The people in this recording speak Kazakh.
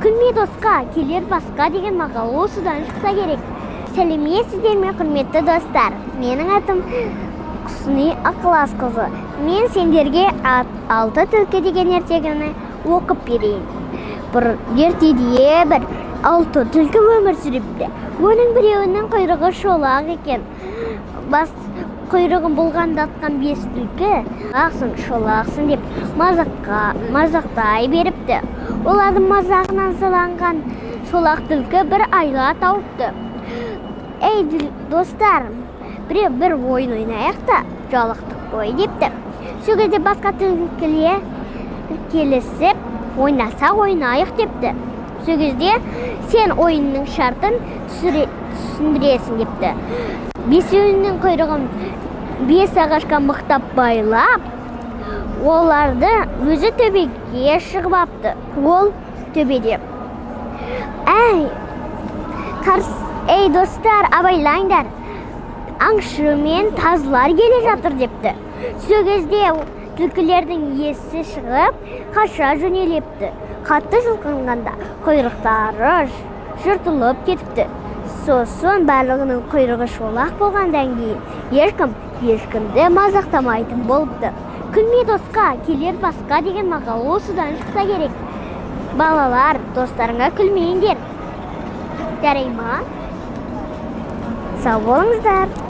Күлме досқа, келер басқа деген мақал осыдан шықса керек. Сәлеметсіздер ме, құрметті достар. Менің атым Құсыни Ykylas қызы. Мен сендерге Алты түлкі деген ертегіні оқып берейін. Бір ертеде бір алты түлкі өмір сүріпті. Оның біреуінің құйрығы шолақ екен. Бас құйрығын бұлғандатқан бес түлкі ақсын шолақсың деп мазақтай беріпті. Олардың мазағынан сыланған шолақ түлкі бір айла тауыпты. Ей достар, бір ойын ойнайық та жалықтық қой депті. Сол кезде басқа түлкілер келісіп ойнасақ ойнайық депті. Сол кезде сен ойынның шартын түсіндіресің депті. Бесеуінің құйрығын бес ағашқа мықтап байлап, оларды өзі төбеге шығып апты. Ол төбеде: Ей достар, абайлаңдар, аңшы мен тазылар келе жатыр депті. Сол кезде түлкілердің есі шығып, қаша жөнелепті. Қатты жұлқынғанда құйрықтары жыртылып кетіпті. Сосын барлығының құйрығы шолақ болғандан кейін ешкімді мазақтамайтын болыпты. Күлме досқа, келер басқа деген мақал осыдан шықса керек. Балалар, достарыңа күлмейіндер. Жарай ма? Сау болыңыздар.